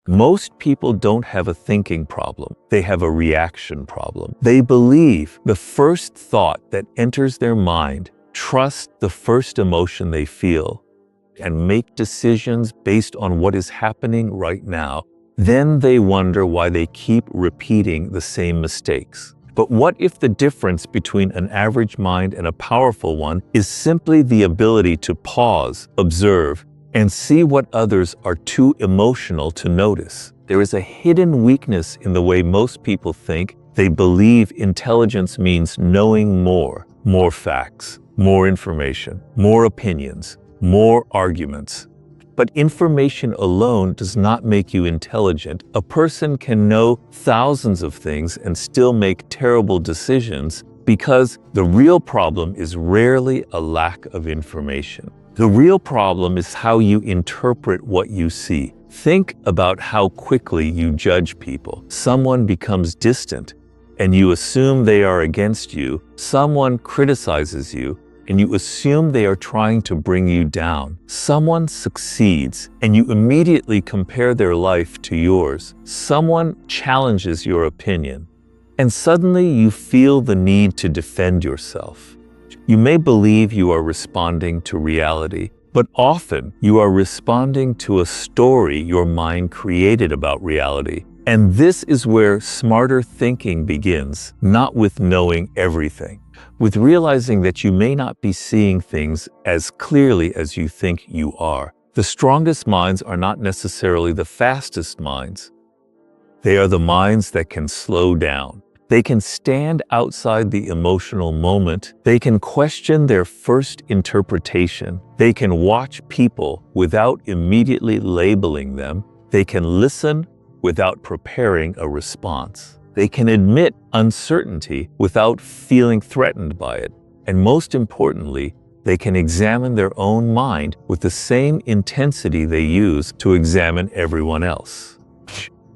Most people don't have a thinking problem. They have a reaction problem. They believe the first thought that enters their mind, trust the first emotion they feel, and make decisions based on what is happening right now. Then they wonder why they keep repeating the same mistakes. But what if the difference between an average mind and a powerful one is simply the ability to pause, observe, and see what others are too emotional to notice? There is a hidden weakness in the way most people think. They believe intelligence means knowing more facts, more information, more opinions, more arguments. But information alone does not make you intelligent. A person can know thousands of things and still make terrible decisions because the real problem is rarely a lack of information. The real problem is how you interpret what you see. Think about how quickly you judge people. Someone becomes distant, and you assume they are against you. Someone criticizes you, and you assume they are trying to bring you down. Someone succeeds, and you immediately compare their life to yours. Someone challenges your opinion, and suddenly you feel the need to defend yourself. You may believe you are responding to reality, but often you are responding to a story your mind created about reality. And this is where smarter thinking begins, not with knowing everything, with realizing that you may not be seeing things as clearly as you think you are. The strongest minds are not necessarily the fastest minds. They are the minds that can slow down. They can stand outside the emotional moment. They can question their first interpretation. They can watch people without immediately labeling them. They can listen without preparing a response. They can admit uncertainty without feeling threatened by it. And most importantly, they can examine their own mind with the same intensity they use to examine everyone else.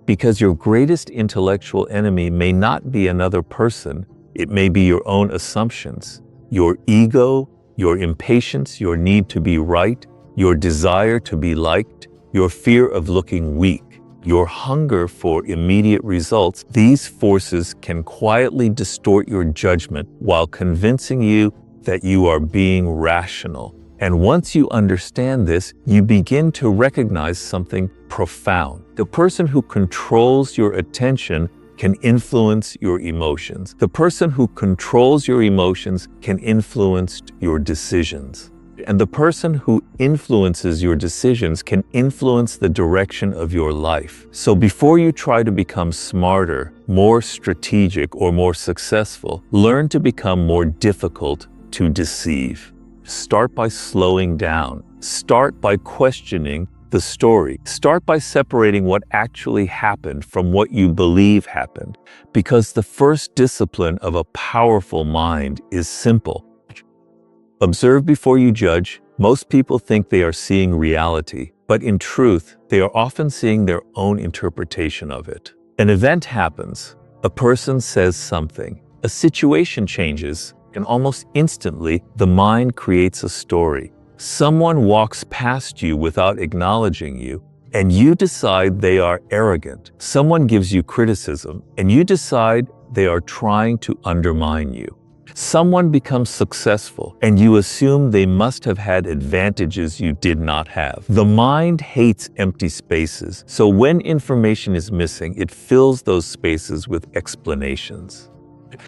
Because your greatest intellectual enemy may not be another person. It may be your own assumptions, your ego, your impatience, your need to be right, your desire to be liked, your fear of looking weak, your hunger for immediate results. These forces can quietly distort your judgment while convincing you that you are being rational. And once you understand this, you begin to recognize something profound. The person who controls your attention can influence your emotions. The person who controls your emotions can influence your decisions. And the person who influences your decisions can influence the direction of your life. So before you try to become smarter, more strategic, or more successful, learn to become more difficult to deceive. Start by slowing down. Start by questioning the story. Start by separating what actually happened from what you believe happened. Because the first discipline of a powerful mind is simple. Observe before you judge. Most people think they are seeing reality, but in truth, they are often seeing their own interpretation of it. An event happens. A person says something. A situation changes. And almost instantly, the mind creates a story. Someone walks past you without acknowledging you, and you decide they are arrogant. Someone gives you criticism, and you decide they are trying to undermine you. Someone becomes successful, and you assume they must have had advantages you did not have. The mind hates empty spaces, so when information is missing, it fills those spaces with explanations.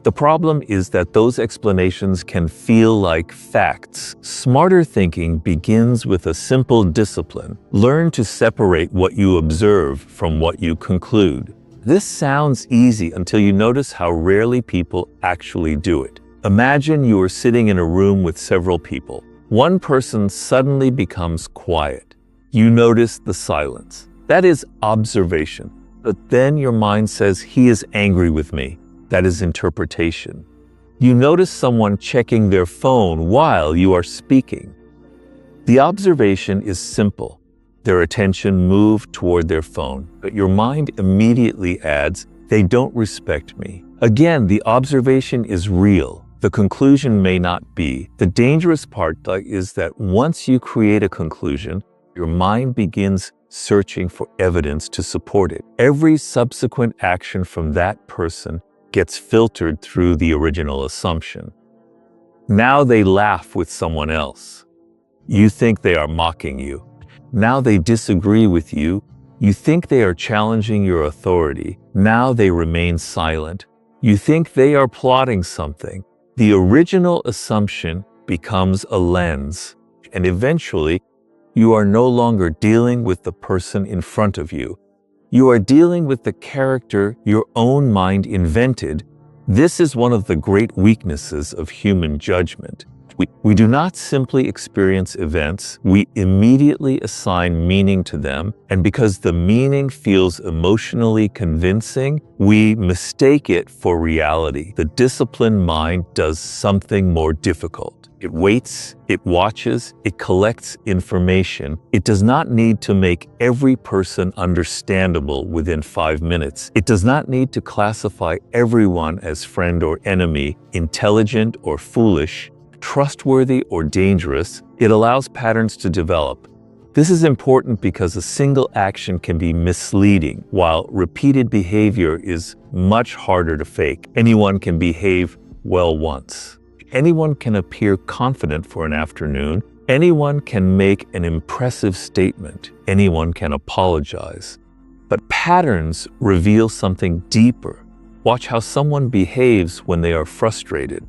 The problem is that those explanations can feel like facts. Smarter thinking begins with a simple discipline. Learn to separate what you observe from what you conclude. This sounds easy until you notice how rarely people actually do it. Imagine you are sitting in a room with several people. One person suddenly becomes quiet. You notice the silence. That is observation. But then your mind says, "He is angry with me." That is interpretation. You notice someone checking their phone while you are speaking. The observation is simple. Their attention moved toward their phone, but your mind immediately adds, "They don't respect me." Again, the observation is real. The conclusion may not be. The dangerous part is that once you create a conclusion, your mind begins searching for evidence to support it. Every subsequent action from that person gets filtered through the original assumption. Now they laugh with someone else. You think they are mocking you. Now they disagree with you. You think they are challenging your authority. Now they remain silent. You think they are plotting something. The original assumption becomes a lens, and eventually, you are no longer dealing with the person in front of you. You are dealing with the character your own mind invented. This is one of the great weaknesses of human judgment. We do not simply experience events, we immediately assign meaning to them, and because the meaning feels emotionally convincing, we mistake it for reality. The disciplined mind does something more difficult. It waits, it watches, it collects information. It does not need to make every person understandable within 5 minutes. It does not need to classify everyone as friend or enemy, intelligent or foolish, trustworthy or dangerous. It allows patterns to develop. This is important because a single action can be misleading, while repeated behavior is much harder to fake. Anyone can behave well once. Anyone can appear confident for an afternoon. Anyone can make an impressive statement. Anyone can apologize. But patterns reveal something deeper. Watch how someone behaves when they are frustrated.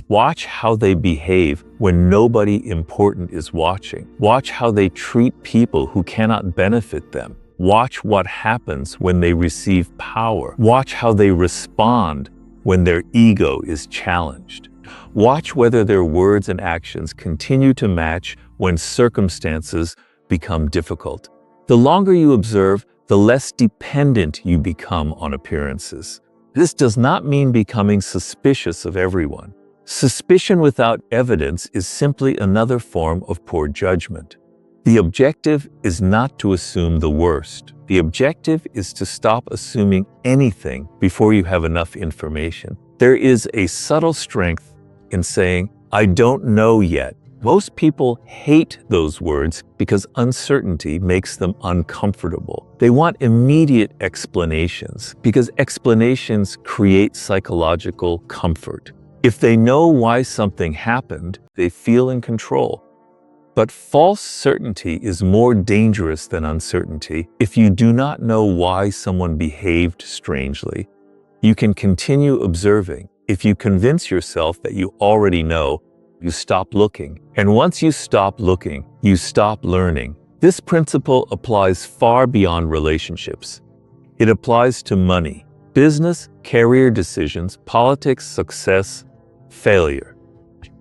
Watch how they behave when nobody important is watching. Watch how they treat people who cannot benefit them. Watch what happens when they receive power. Watch how they respond when their ego is challenged. Watch whether their words and actions continue to match when circumstances become difficult. The longer you observe, the less dependent you become on appearances. This does not mean becoming suspicious of everyone. Suspicion without evidence is simply another form of poor judgment. The objective is not to assume the worst. The objective is to stop assuming anything before you have enough information. There is a subtle strength in saying, "I don't know yet." Most people hate those words because uncertainty makes them uncomfortable. They want immediate explanations because explanations create psychological comfort. If they know why something happened, they feel in control. But false certainty is more dangerous than uncertainty. If you do not know why someone behaved strangely, you can continue observing. If you convince yourself that you already know, you stop looking. And once you stop looking, you stop learning. This principle applies far beyond relationships. It applies to money, business, career decisions, politics, success, failure.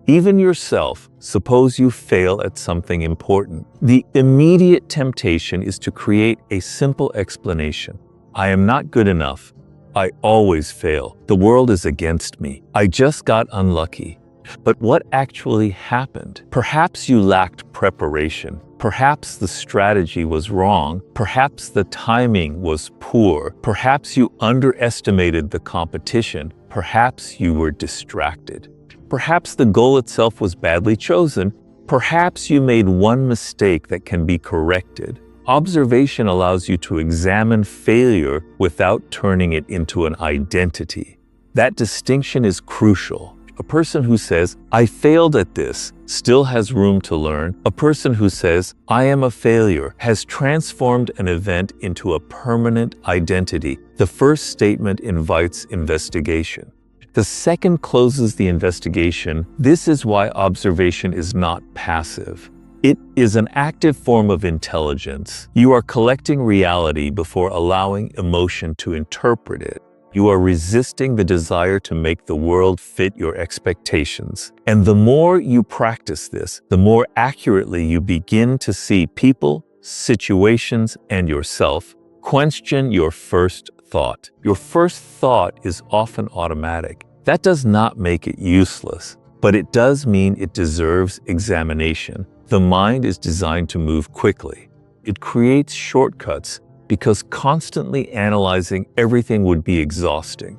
Even yourself, suppose you fail at something important. The immediate temptation is to create a simple explanation. I am not good enough. I always fail. The world is against me. I just got unlucky. But what actually happened? Perhaps you lacked preparation. Perhaps the strategy was wrong. Perhaps the timing was poor. Perhaps you underestimated the competition. Perhaps you were distracted. Perhaps the goal itself was badly chosen. Perhaps you made one mistake that can be corrected. Observation allows you to examine failure without turning it into an identity. That distinction is crucial. A person who says, "I failed at this," still has room to learn. A person who says, "I am a failure," has transformed an event into a permanent identity. The first statement invites investigation. The second closes the investigation. This is why observation is not passive. It is an active form of intelligence. You are collecting reality before allowing emotion to interpret it. You are resisting the desire to make the world fit your expectations. And the more you practice this, the more accurately you begin to see people, situations, and yourself. Question your first thought. Your first thought is often automatic. That does not make it useless, but it does mean it deserves examination. The mind is designed to move quickly. It creates shortcuts because constantly analyzing everything would be exhausting.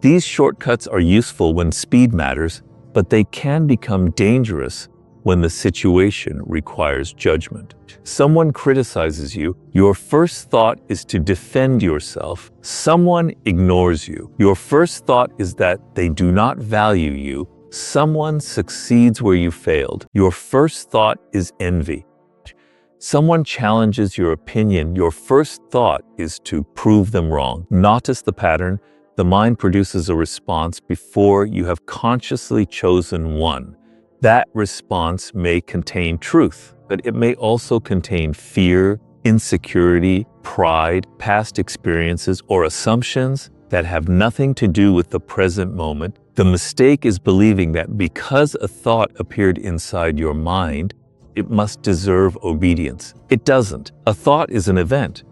These shortcuts are useful when speed matters, but they can become dangerous when the situation requires judgment. Someone criticizes you, your first thought is to defend yourself. Someone ignores you, your first thought is that they do not value you. Someone succeeds where you failed, your first thought is envy. Someone challenges your opinion, your first thought is to prove them wrong. Notice the pattern. The mind produces a response before you have consciously chosen one. That response may contain truth, but it may also contain fear, insecurity, pride, past experiences, or assumptions that have nothing to do with the present moment. The mistake is believing that because a thought appeared inside your mind, it must deserve obedience. It doesn't. A thought is an event.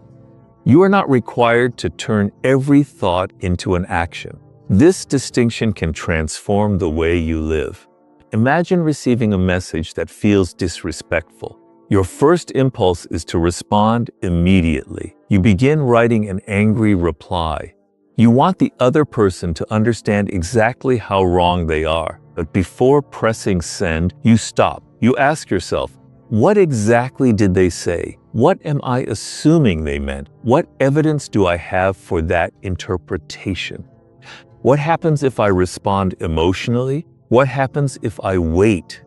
You are not required to turn every thought into an action. This distinction can transform the way you live. Imagine receiving a message that feels disrespectful. Your first impulse is to respond immediately. You begin writing an angry reply. You want the other person to understand exactly how wrong they are. But before pressing send, you stop. You ask yourself, what exactly did they say? What am I assuming they meant? What evidence do I have for that interpretation? What happens if I respond emotionally? What happens if I wait?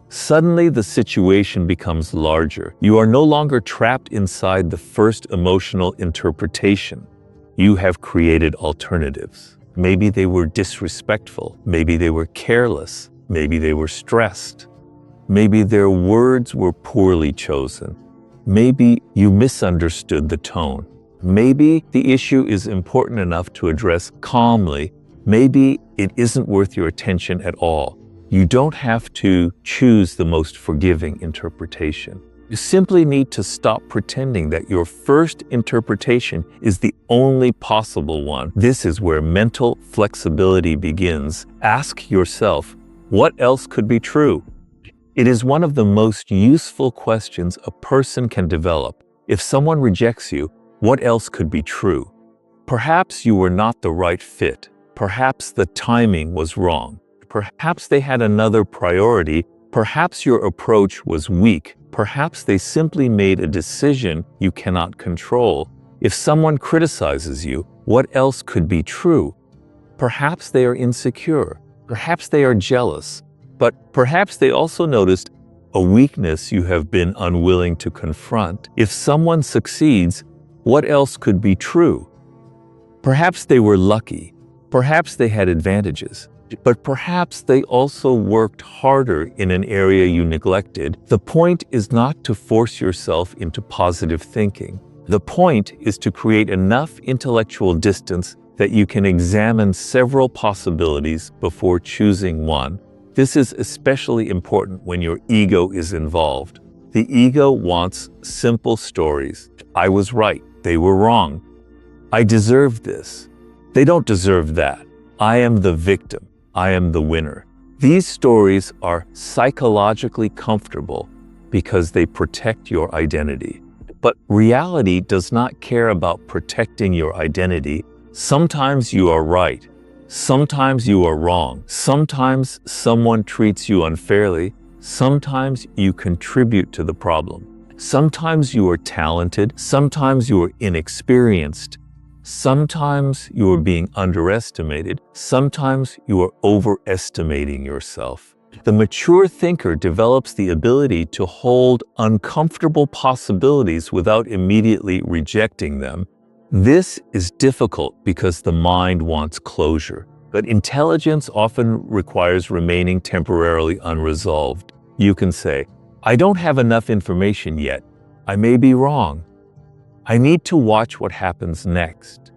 Suddenly, the situation becomes larger. You are no longer trapped inside the first emotional interpretation. You have created alternatives. Maybe they were disrespectful. Maybe they were careless. Maybe they were stressed. Maybe their words were poorly chosen. Maybe you misunderstood the tone. Maybe the issue is important enough to address calmly. Maybe it isn't worth your attention at all. You don't have to choose the most forgiving interpretation. You simply need to stop pretending that your first interpretation is the only possible one. This is where mental flexibility begins. Ask yourself, what else could be true? It is one of the most useful questions a person can develop. If someone rejects you, what else could be true? Perhaps you were not the right fit. Perhaps the timing was wrong. Perhaps they had another priority. Perhaps your approach was weak. Perhaps they simply made a decision you cannot control. If someone criticizes you, what else could be true? Perhaps they are insecure. Perhaps they are jealous. But perhaps they also noticed a weakness you have been unwilling to confront. If someone succeeds, what else could be true? Perhaps they were lucky. Perhaps they had advantages. But perhaps they also worked harder in an area you neglected. The point is not to force yourself into positive thinking. The point is to create enough intellectual distance that you can examine several possibilities before choosing one. This is especially important when your ego is involved. The ego wants simple stories. I was right. They were wrong. I deserve this. They don't deserve that. I am the victim. I am the winner. These stories are psychologically comfortable because they protect your identity. But reality does not care about protecting your identity. Sometimes you are right. Sometimes you are wrong. Sometimes someone treats you unfairly. Sometimes you contribute to the problem. Sometimes you are talented. Sometimes you are inexperienced. Sometimes you are being underestimated. Sometimes you are overestimating yourself. The mature thinker develops the ability to hold uncomfortable possibilities without immediately rejecting them. This is difficult because the mind wants closure, but intelligence often requires remaining temporarily unresolved. You can say, I don't have enough information yet. I may be wrong. I need to watch what happens next.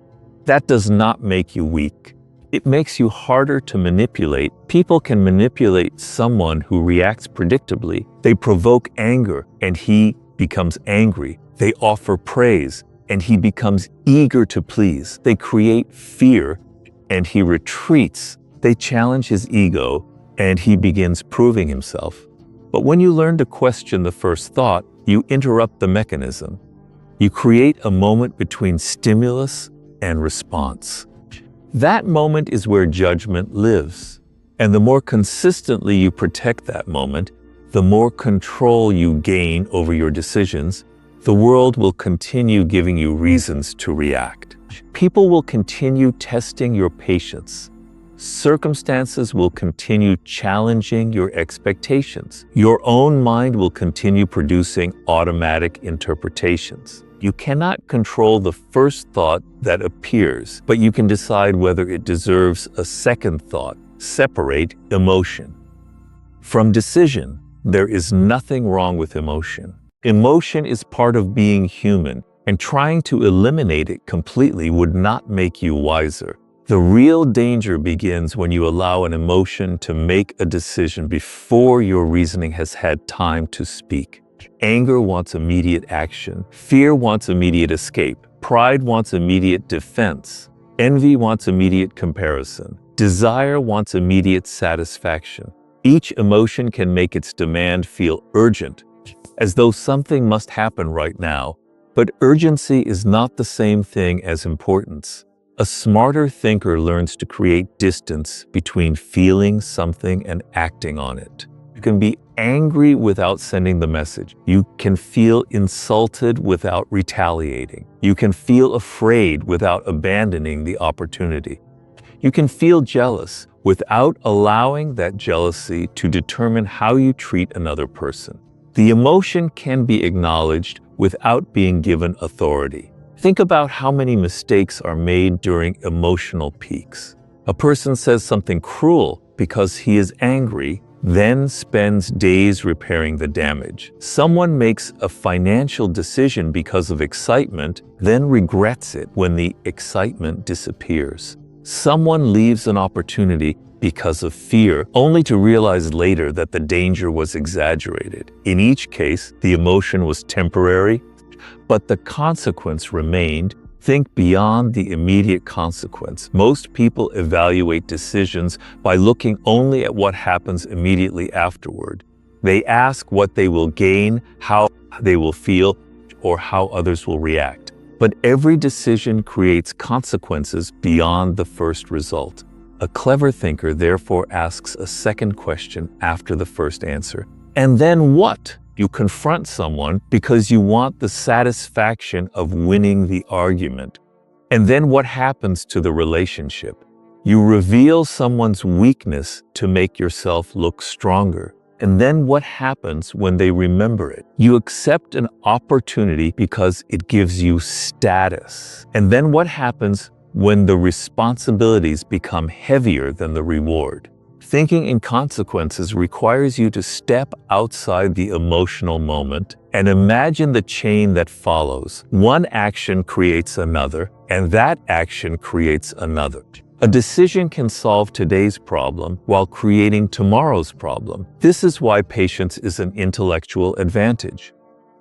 That does not make you weak. It makes you harder to manipulate. People can manipulate someone who reacts predictably. They provoke anger, and he becomes angry. They offer praise, and he becomes eager to please. They create fear, and he retreats. They challenge his ego, and he begins proving himself. But when you learn to question the first thought, you interrupt the mechanism. You create a moment between stimulus and response. That moment is where judgment lives. And the more consistently you protect that moment, the more control you gain over your decisions, the world will continue giving you reasons to react. People will continue testing your patience. Circumstances will continue challenging your expectations. Your own mind will continue producing automatic interpretations. You cannot control the first thought that appears, but you can decide whether it deserves a second thought. Separate emotion from decision. There is nothing wrong with emotion. Emotion is part of being human, and trying to eliminate it completely would not make you wiser. The real danger begins when you allow an emotion to make a decision before your reasoning has had time to speak. Anger wants immediate action. Fear wants immediate escape. Pride wants immediate defense. Envy wants immediate comparison. Desire wants immediate satisfaction. Each emotion can make its demand feel urgent, as though something must happen right now. But urgency is not the same thing as importance. A smarter thinker learns to create distance between feeling something and acting on it. You can be angry without sending the message. You can feel insulted without retaliating. You can feel afraid without abandoning the opportunity. You can feel jealous without allowing that jealousy to determine how you treat another person. The emotion can be acknowledged without being given authority. Think about how many mistakes are made during emotional peaks. A person says something cruel because he is angry, then spends days repairing the damage. Someone makes a financial decision because of excitement, then regrets it when the excitement disappears. Someone leaves an opportunity because of fear, only to realize later that the danger was exaggerated. In each case, the emotion was temporary, but the consequence remained. Think beyond the immediate consequence. Most people evaluate decisions by looking only at what happens immediately afterward. They ask what they will gain, how they will feel, or how others will react. But every decision creates consequences beyond the first result. A clever thinker therefore asks a second question after the first answer. And then what? You confront someone because you want the satisfaction of winning the argument. And then what happens to the relationship? You reveal someone's weakness to make yourself look stronger. And then what happens when they remember it? You accept an opportunity because it gives you status. And then what happens when the responsibilities become heavier than the reward? Thinking in consequences requires you to step outside the emotional moment and imagine the chain that follows. One action creates another, and that action creates another. A decision can solve today's problem while creating tomorrow's problem. This is why patience is an intellectual advantage.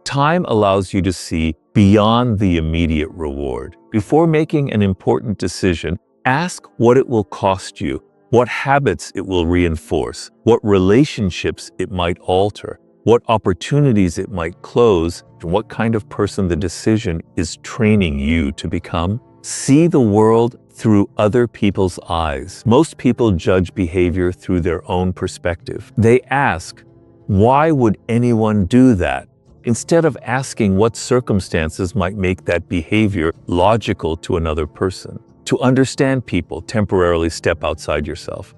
Time allows you to see beyond the immediate reward. Before making an important decision, ask what it will cost you, what habits it will reinforce, what relationships it might alter, what opportunities it might close, and what kind of person the decision is training you to become. See the world through other people's eyes. Most people judge behavior through their own perspective. They ask, why would anyone do that? Instead of asking what circumstances might make that behavior logical to another person. To understand people, temporarily step outside yourself.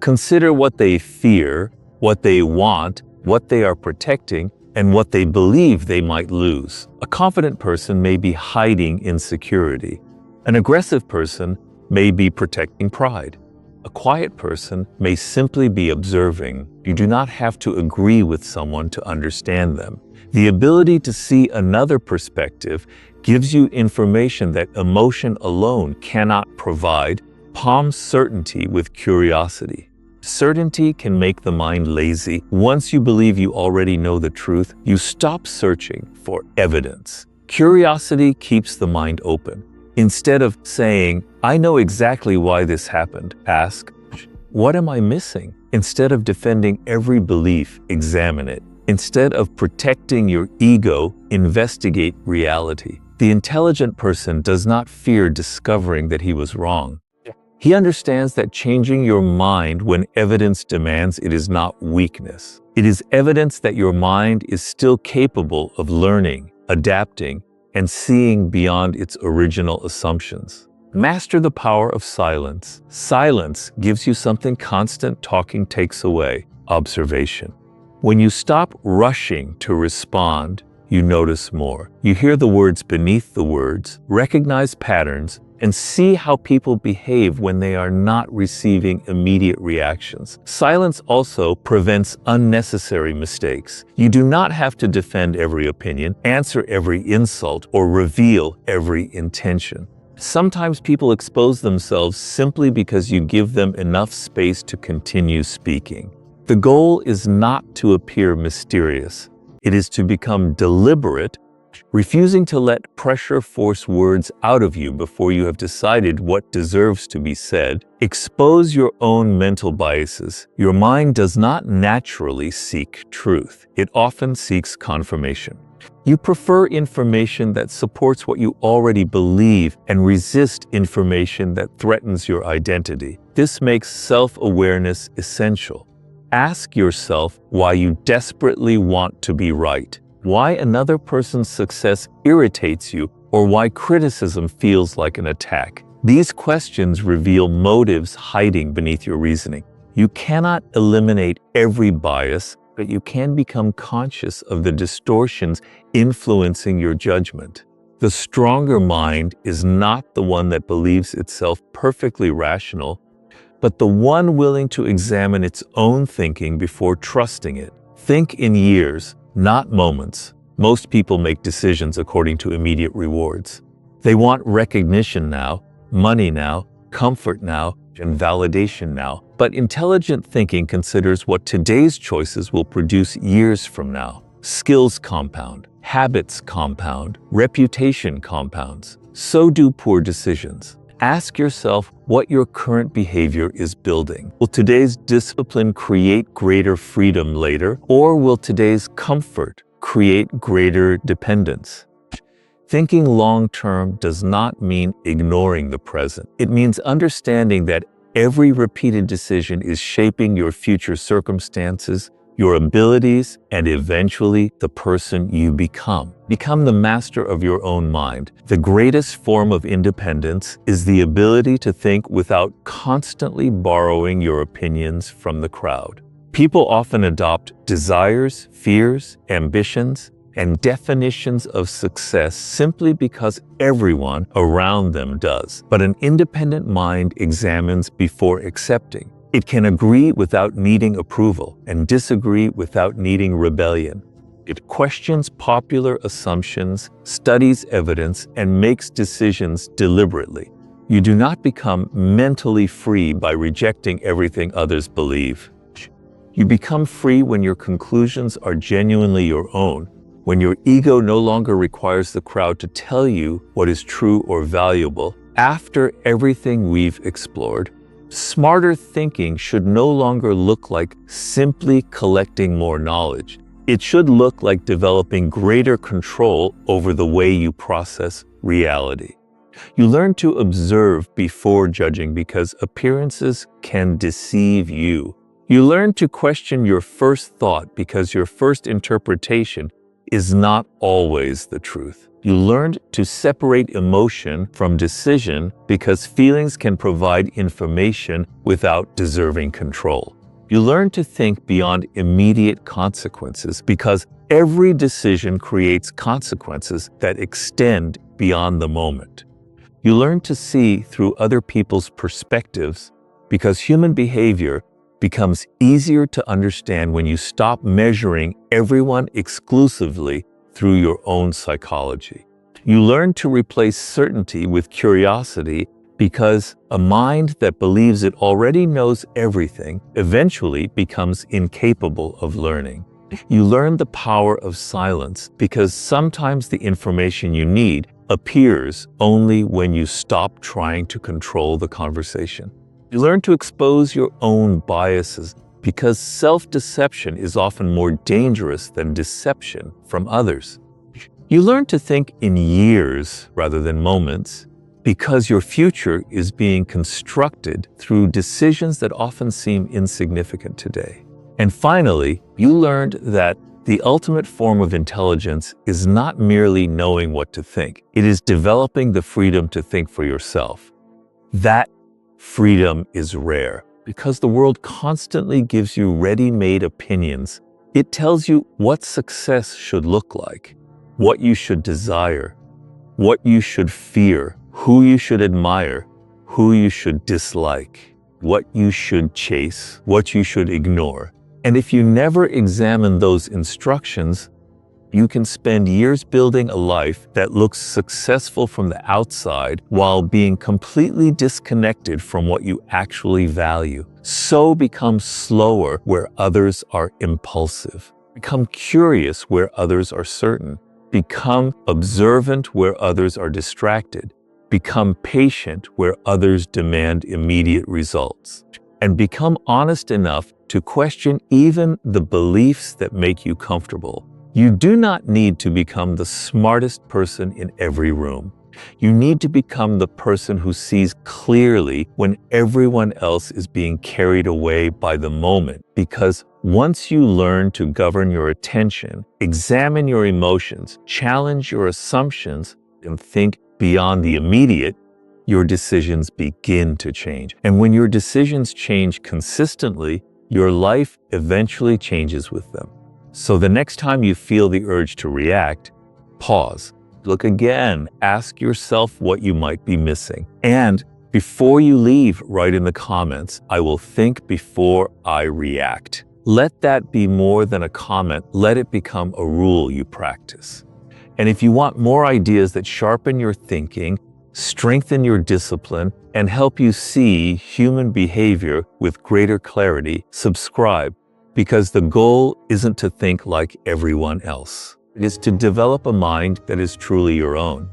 Consider what they fear, what they want, what they are protecting, and what they believe they might lose. A confident person may be hiding insecurity. An aggressive person may be protecting pride. A quiet person may simply be observing. You do not have to agree with someone to understand them. The ability to see another perspective gives you information that emotion alone cannot provide. Palm certainty with curiosity. Certainty can make the mind lazy. Once you believe you already know the truth, you stop searching for evidence. Curiosity keeps the mind open. Instead of saying, I know exactly why this happened, ask, what am I missing? Instead of defending every belief, examine it. Instead of protecting your ego, investigate reality. The intelligent person does not fear discovering that he was wrong. He understands that changing your mind when evidence demands it is not weakness. It is evidence that your mind is still capable of learning, adapting, and seeing beyond its original assumptions. Master the power of silence. Silence gives you something constant talking takes away: observation. When you stop rushing to respond, you notice more. You hear the words beneath the words, recognize patterns, and see how people behave when they are not receiving immediate reactions. Silence also prevents unnecessary mistakes. You do not have to defend every opinion, answer every insult, or reveal every intention. Sometimes people expose themselves simply because you give them enough space to continue speaking. The goal is not to appear mysterious. It is to become deliberate, refusing to let pressure force words out of you before you have decided what deserves to be said. Expose your own mental biases. Your mind does not naturally seek truth. It often seeks confirmation. You prefer information that supports what you already believe and resist information that threatens your identity. This makes self-awareness essential. Ask yourself why you desperately want to be right, why another person's success irritates you, or why criticism feels like an attack. These questions reveal motives hiding beneath your reasoning. You cannot eliminate every bias, but you can become conscious of the distortions influencing your judgment. The stronger mind is not the one that believes itself perfectly rational, but the one willing to examine its own thinking before trusting it. Think in years, not moments. Most people make decisions according to immediate rewards. They want recognition now, money now, comfort now, and validation now. But intelligent thinking considers what today's choices will produce years from now. Skills compound, habits compound, reputation compounds. So do poor decisions. Ask yourself what your current behavior is building. Will today's discipline create greater freedom later, or will today's comfort create greater dependence? Thinking long-term does not mean ignoring the present. It means understanding that every repeated decision is shaping your future circumstances, your abilities, and eventually the person you become. Become the master of your own mind. The greatest form of independence is the ability to think without constantly borrowing your opinions from the crowd. People often adopt desires, fears, ambitions, and definitions of success simply because everyone around them does. But an independent mind examines before accepting. It can agree without needing approval and disagree without needing rebellion. It questions popular assumptions, studies evidence, and makes decisions deliberately. You do not become mentally free by rejecting everything others believe. You become free when your conclusions are genuinely your own, when your ego no longer requires the crowd to tell you what is true or valuable. After everything we've explored, smarter thinking should no longer look like simply collecting more knowledge. It should look like developing greater control over the way you process reality. You learn to observe before judging because appearances can deceive you. You learn to question your first thought because your first interpretation is not always the truth. You learned to separate emotion from decision because feelings can provide information without deserving control. You learn to think beyond immediate consequences because every decision creates consequences that extend beyond the moment. You learn to see through other people's perspectives because human behavior becomes easier to understand when you stop measuring everyone exclusively through your own psychology. You learn to replace certainty with curiosity because a mind that believes it already knows everything eventually becomes incapable of learning. You learn the power of silence because sometimes the information you need appears only when you stop trying to control the conversation. You learn to expose your own biases because self-deception is often more dangerous than deception from others. You learn to think in years rather than moments because your future is being constructed through decisions that often seem insignificant today. And finally, you learned that the ultimate form of intelligence is not merely knowing what to think. It is developing the freedom to think for yourself. That freedom is rare because the world constantly gives you ready-made opinions. It tells you what success should look like, what you should desire, what you should fear, who you should admire, who you should dislike, what you should chase, what you should ignore. And if you never examine those instructions, you can spend years building a life that looks successful from the outside while being completely disconnected from what you actually value. So become slower where others are impulsive. Become curious where others are certain. Become observant where others are distracted. Become patient where others demand immediate results. And become honest enough to question even the beliefs that make you comfortable. You do not need to become the smartest person in every room. You need to become the person who sees clearly when everyone else is being carried away by the moment. Because once you learn to govern your attention, examine your emotions, challenge your assumptions, and think beyond the immediate, your decisions begin to change. And when your decisions change consistently, your life eventually changes with them. So the next time you feel the urge to react, pause, look again, ask yourself what you might be missing. And before you leave, write in the comments, I will think before I react. Let that be more than a comment. Let it become a rule you practice. And if you want more ideas that sharpen your thinking, strengthen your discipline, and help you see human behavior with greater clarity, subscribe, because the goal isn't to think like everyone else. It is to develop a mind that is truly your own.